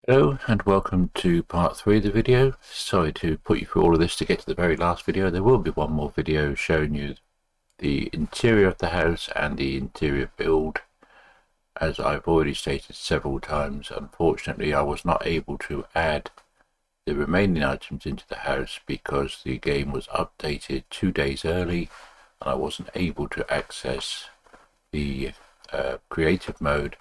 Hello and welcome to part 3 of the video. Sorry to put you through all of this to get to the very last video. There will be one more video showing you the interior of the house and the interior build. As I've already stated several times, unfortunately I was not able to add the remaining items into the house because the game was updated 2 days early and I wasn't able to access the creative mode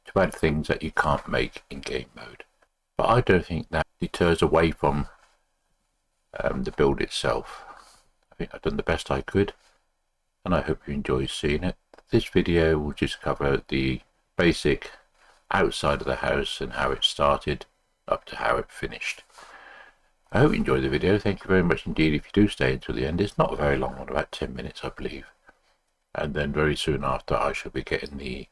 to add things that you can't make in game mode. But I don't think that deters away from the build itself. I think I've done the best I could and I hope you enjoy seeing it. This video will just cover the basic outside of the house and how it started up to how it finished. I hope you enjoyed the video. Thank you very much indeed if you do stay until the end. It's not a very long one, about 10 minutes I believe. And then very soon after I shall be getting the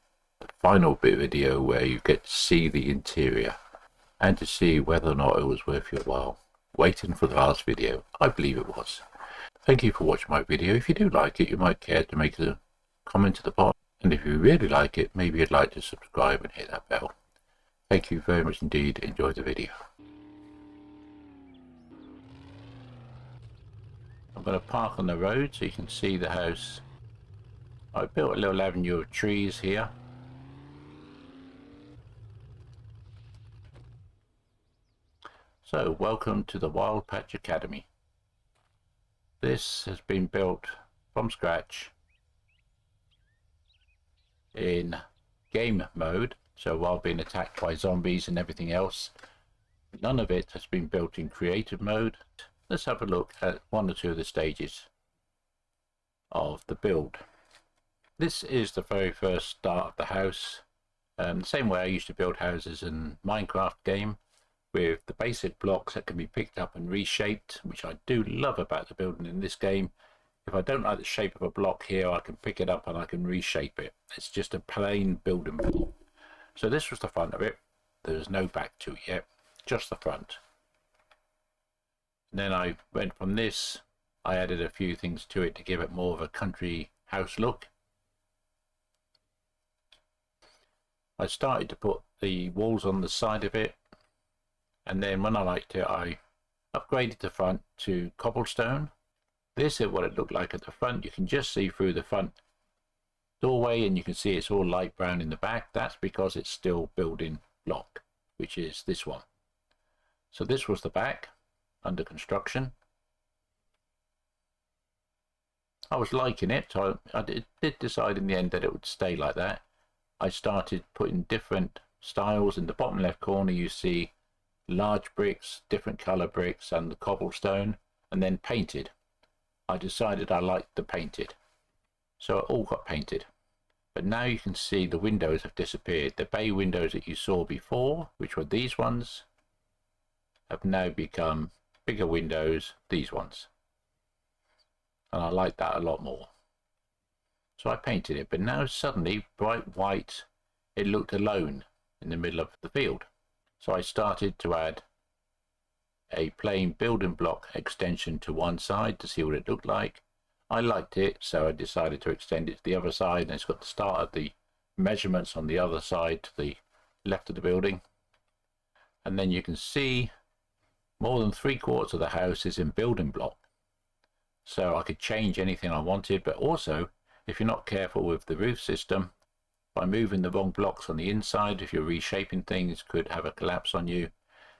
final bit video where you get to see the interior and to see whether or not it was worth your while waiting for the last video. I believe it was. Thank you for watching my video. If you do like it, you might care to make a comment at the bottom, and if you really like it, maybe you'd like to subscribe and hit that bell. Thank you very much indeed. Enjoy the video. I'm going to park on the road so you can see the house. I built a little avenue of trees here. So, welcome to the Wild Patch Academy. This has been built from scratch in game mode, so while being attacked by zombies and everything else. None of it has been built in creative mode. Let's have a look at one or two of the stages of the build. This is the very first start of the house, the same way I used to build houses in Minecraft game, with the basic blocks that can be picked up and reshaped, which I do love about the building in this game. If I don't like the shape of a block here, I can pick it up and I can reshape it. It's just a plain building block. So this was the front of it. There's no back to it yet, just the front. And then I went from this, I added a few things to it to give it more of a country house look. I started to put the walls on the side of it, and then when I liked it, I upgraded the front to cobblestone. This is what it looked like at the front. You can just see through the front doorway and you can see it's all light brown in the back. That's because it's still building block, which is this one. So this was the back under construction. I was liking it, so I did decide in the end that it would stay like that. I started putting different styles. In the bottom left corner you see large bricks, different color bricks, and the cobblestone, and then painted. I decided I liked the painted, so it all got painted. But now you can see the windows have disappeared. The bay windows that you saw before, which were these ones, have now become bigger windows, these ones, and I like that a lot more. So I painted it, but now suddenly bright white, it looked alone in the middle of the field. So I started to add a plain building block extension to one side to see what it looked like. I liked it, so I decided to extend it to the other side, and it's got the start of the measurements on the other side to the left of the building. And then you can see more than 3/4 of the house is in building block. So I could change anything I wanted, but also if you're not careful with the roof system, by moving the wrong blocks on the inside, if you're reshaping things, could have a collapse on you.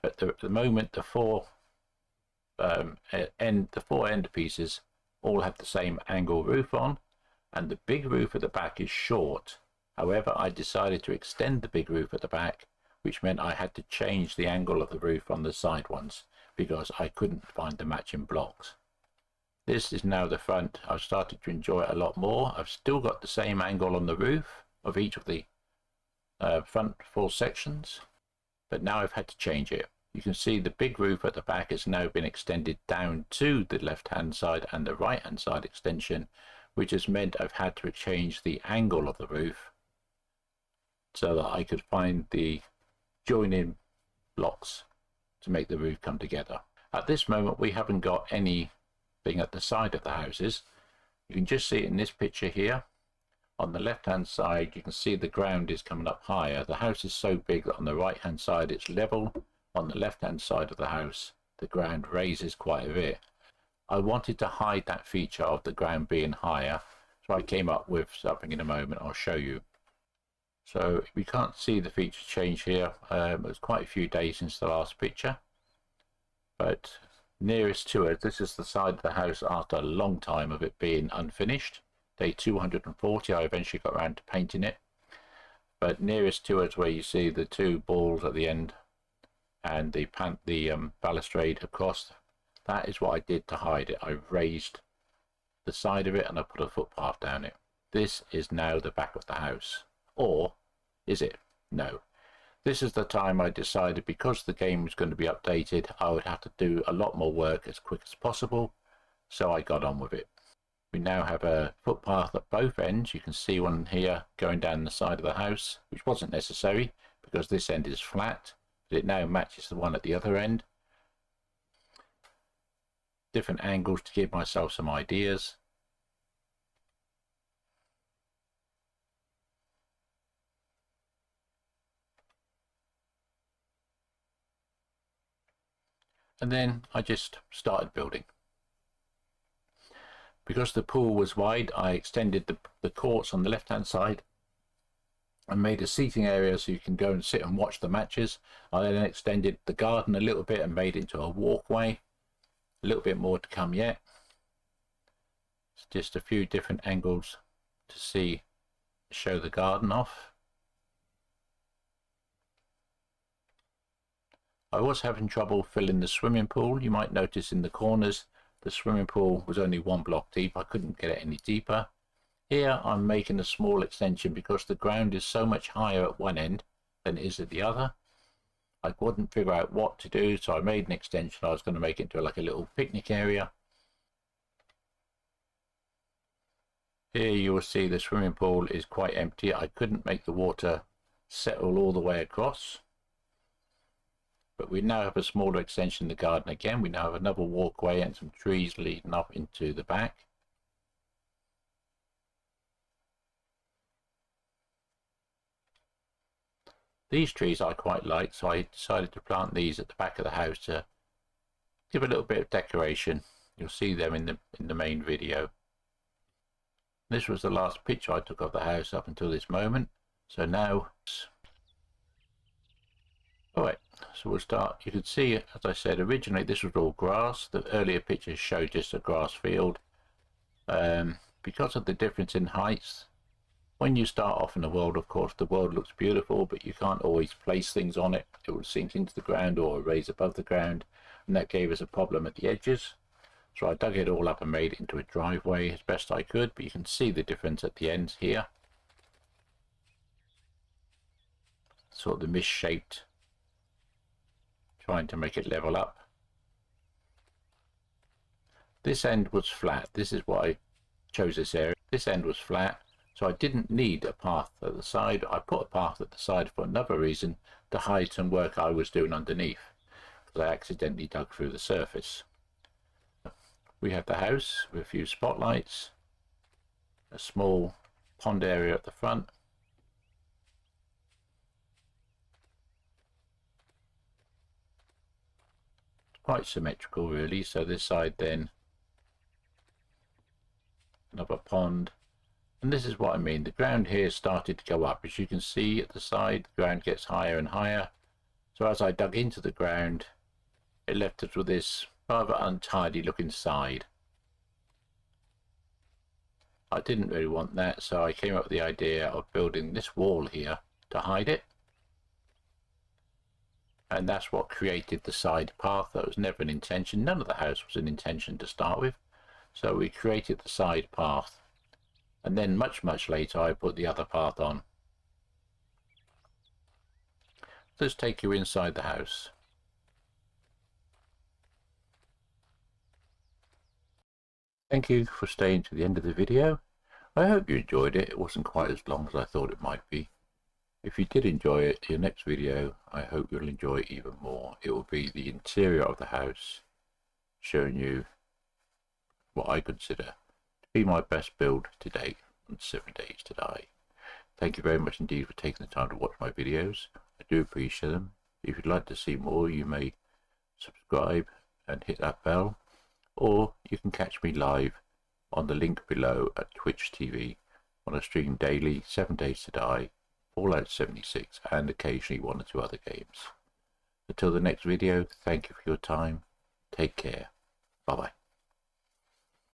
But at the moment, the four end pieces all have the same angle roof on, and the big roof at the back is short. However, I decided to extend the big roof at the back, which meant I had to change the angle of the roof on the side ones because I couldn't find the matching blocks. This is now the front. I've started to enjoy it a lot more. I've still got the same angle on the roof of each of the front full sections, but now I've had to change it. You can see the big roof at the back has now been extended down to the left hand side and the right hand side extension, which has meant I've had to change the angle of the roof so that I could find the joining blocks to make the roof come together. At this moment we haven't got anything at the side of the houses. You can just see it in this picture here. On the left hand side you can see the ground is coming up higher. The house is so big that on the right hand side it's level. On the left hand side of the house the ground raises quite a bit. I wanted to hide that feature of the ground being higher, so I came up with something. In a moment I'll show you. So we can't see the feature change here. It was quite a few days since the last picture, but nearest to it, this is the side of the house after a long time of it being unfinished. Day 240 I eventually got around to painting it, but nearest to it where you see the two balls at the end and the balustrade across, that is what I did to hide it. I raised the side of it and I put a footpath down it. This is now the back of the house. Or is it? No. This is the time I decided, because the game was going to be updated, I would have to do a lot more work as quick as possible, so I got on with it. We now have a footpath at both ends. You can see one here going down the side of the house, which wasn't necessary because this end is flat, but it now matches the one at the other end. Different angles to give myself some ideas. And then I just started building. Because the pool was wide, I extended the courts on the left hand side and made a seating area so you can go and sit and watch the matches. I then extended the garden a little bit and made it into a walkway. A little bit more to come yet. It's just a few different angles to show the garden off. I was having trouble filling the swimming pool. You might notice in the corners the swimming pool was only 1 block deep. I couldn't get it any deeper. Here I'm making a small extension because the ground is so much higher at one end than it is at the other. I couldn't figure out what to do, so I made an extension. I was going to make it into like a little picnic area. Here you will see the swimming pool is quite empty. I couldn't make the water settle all the way across. But we now have a smaller extension in the garden again. We now have another walkway and some trees leading up into the back. These trees I quite like, so I decided to plant these at the back of the house to give a little bit of decoration. You'll see them in the main video. This was the last picture I took of the house up until this moment. So now, alright, so we'll start. You can see, as I said, originally this was all grass. The earlier pictures showed just a grass field. Because of the difference in heights, when you start off in the world, of course, the world looks beautiful, but you can't always place things on it. It will sink into the ground or raise above the ground, and that gave us a problem at the edges. So I dug it all up and made it into a driveway as best I could, but you can see the difference at the ends here. Sort of the misshaped, trying to make it level up. This end was flat. This is why I chose this area. This end was flat. So I didn't need a path at the side. I put a path at the side for another reason, to hide some work I was doing underneath, because I accidentally dug through the surface. We have the house with a few spotlights, a small pond area at the front, quite symmetrical really. So this side then another pond. And this is what I mean, the ground here started to go up. As you can see at the side, the ground gets higher and higher. So as I dug into the ground, it left us with this rather untidy looking side. I didn't really want that, so I came up with the idea of building this wall here to hide it. And that's what created the side path. That was never an intention. None of the house was an intention to start with. So we created the side path. And then much later I put the other path on. Let's take you inside the house. Thank you for staying to the end of the video. I hope you enjoyed it. It wasn't quite as long as I thought it might be. If you did enjoy it, your next video I hope you'll enjoy it even more. It will be the interior of the house, showing you what I consider to be my best build to date. and 7 Days to Die. Thank you very much indeed for taking the time to watch my videos. I do appreciate them. If you'd like to see more, you may subscribe and hit that bell, or you can catch me live on the link below at Twitch TV when I stream daily 7 Days to Die, Fallout 76 and occasionally one or two other games. Until the next video, thank you for your time. Take care. Bye bye.